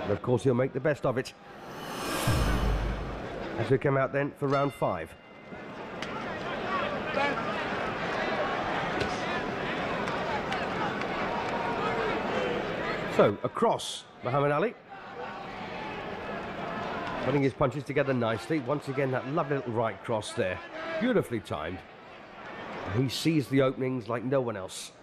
And of course he'll make the best of it. As we come out then for round 5. So, across Muhammad Ali. Putting his punches together nicely. Once again, that lovely little right cross there. Beautifully timed. And he sees the openings like no one else.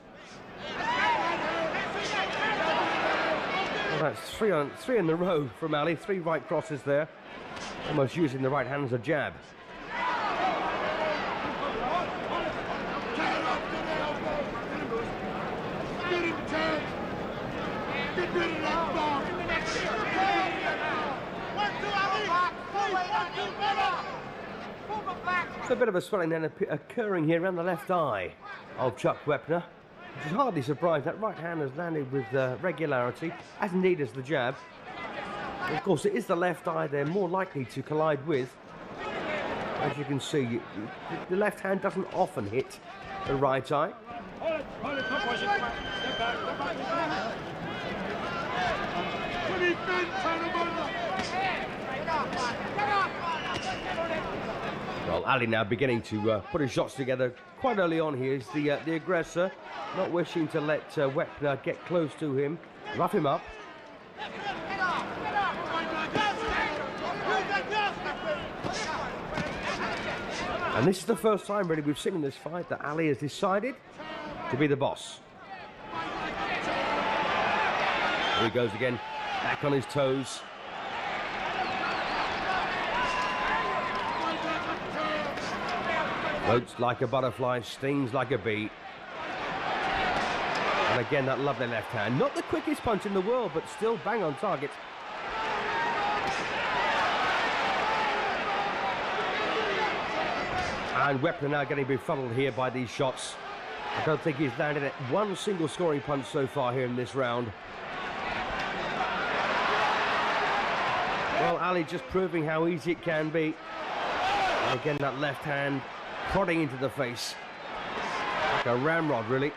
Well, that's three in a row from Ali. 3 right crosses there. Almost using the right hand as a jab. There's a bit of a swelling then occurring here around the left eye of Chuck Wepner, which is hardly surprised. That right hand has landed with regularity, as indeed as the jab. Of course, it is the left eye they're more likely to collide with. As you can see, the left hand doesn't often hit the right eye. Well, Ali now beginning to put his shots together quite early on here. Is the aggressor, not wishing to let Wepner get close to him, rough him up. And this is the first time really we've seen in this fight that Ali has decided to be the boss. Here he goes again, back on his toes. Floats like a butterfly, stings like a bee. And again, that lovely left hand. Not the quickest punch in the world, but still bang on target. And Wepner now getting befuddled here by these shots. I don't think he's landed at one single scoring punch so far here in this round. Well, Ali just proving how easy it can be. And again, that left hand prodding into the face. Like a ramrod, really.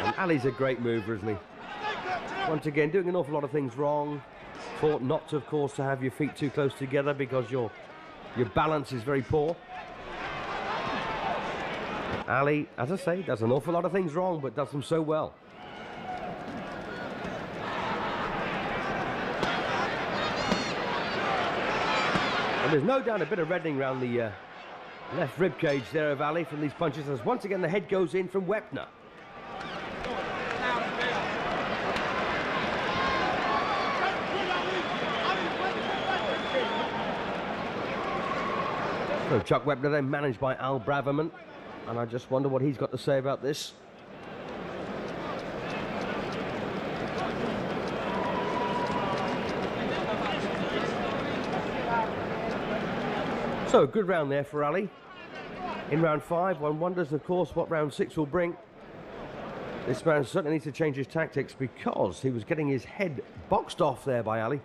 And Ali's a great mover, isn't he? Once again, doing an awful lot of things wrong. Taught not to, of course, to have your feet too close together because your balance is very poor. Ali, as I say, does an awful lot of things wrong, but does them so well. And there's no doubt a bit of reddening around the left rib cage there of Ali from these punches, as once again the head goes in from Wepner. So Chuck Wepner then managed by Al Braverman, and I just wonder what he's got to say about this. So a good round there for Ali. In round 5, one wonders of course what round 6 will bring. This man certainly needs to change his tactics because he was getting his head boxed off there by Ali.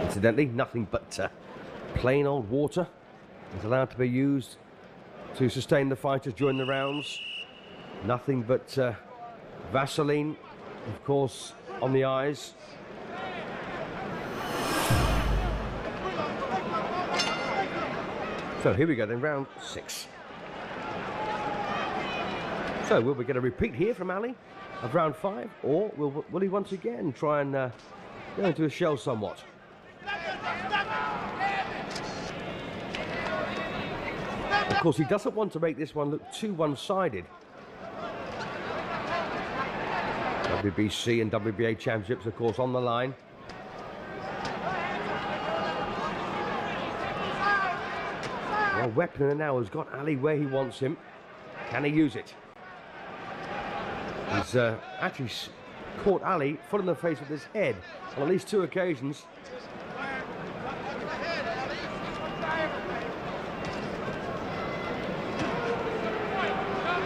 Incidentally, nothing but plain old water is allowed to be used to sustain the fighters during the rounds. Nothing but Vaseline, of course, on the eyes. So here we go then, round 6. So will we get a repeat here from Ali of round 5, or will he once again try and go into a shell somewhat? Of course, he doesn't want to make this one look too one-sided. WBC and WBA championships, of course, on the line. Well, Wepner now has got Ali where he wants him. Can he use it? He's actually caught Ali full in the face with his head on at least 2 occasions.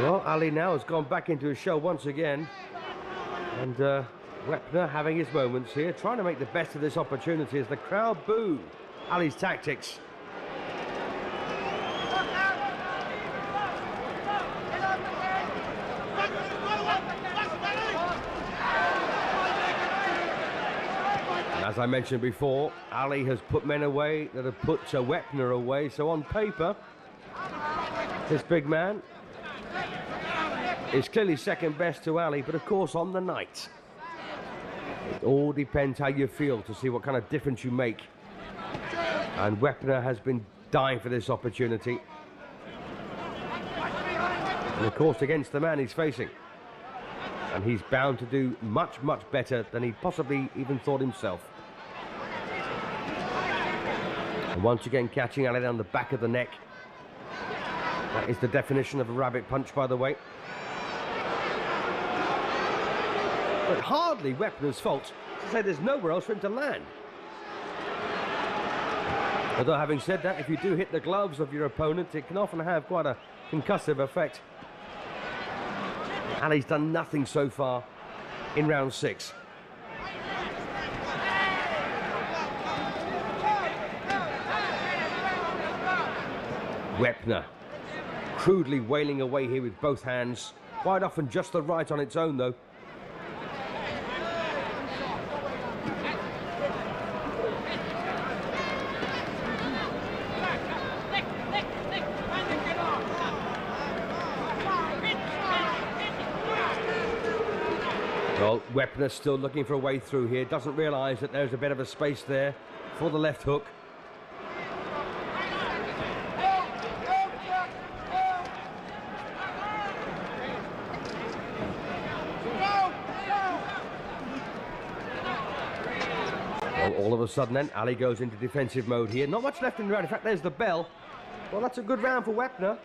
Well, Ali now has gone back into his shell once again, and Wepner having his moments here, trying to make the best of this opportunity as the crowd boo Ali's tactics. As I mentioned before, Ali has put men away that have put Wepner away, so on paper, this big man is clearly second best to Ali, but of course on the night, it all depends how you feel to see what kind of difference you make. And Wepner has been dying for this opportunity. And of course against the man he's facing. And he's bound to do much, much better than he possibly even thought himself. And once again catching Ali down the back of the neck. That is the definition of a rabbit punch, by the way. But hardly Wepner's fault to say there's nowhere else for him to land. Although having said that, if you do hit the gloves of your opponent, it can often have quite a concussive effect. Ali's done nothing so far in round 6. Wepner crudely wailing away here with both hands. Quite often just the right on its own, though. Well, Wepner still looking for a way through here. Doesn't realise that there's a bit of a space there for the left hook. Well, all of a sudden then, Ali goes into defensive mode here. Not much left in the round. In fact, there's the bell. Well, that's a good round for Wepner.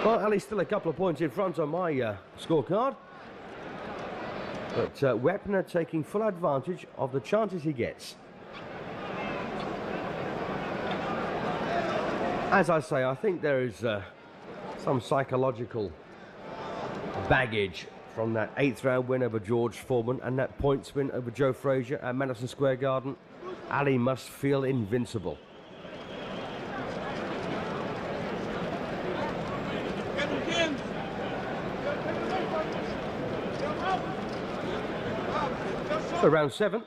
Well, Ali's still a couple of points in front on my scorecard. But Wepner taking full advantage of the chances he gets. As I say, I think there is some psychological baggage from that 8th round win over George Foreman and that points win over Joe Frazier at Madison Square Garden. Ali must feel invincible. So round 7.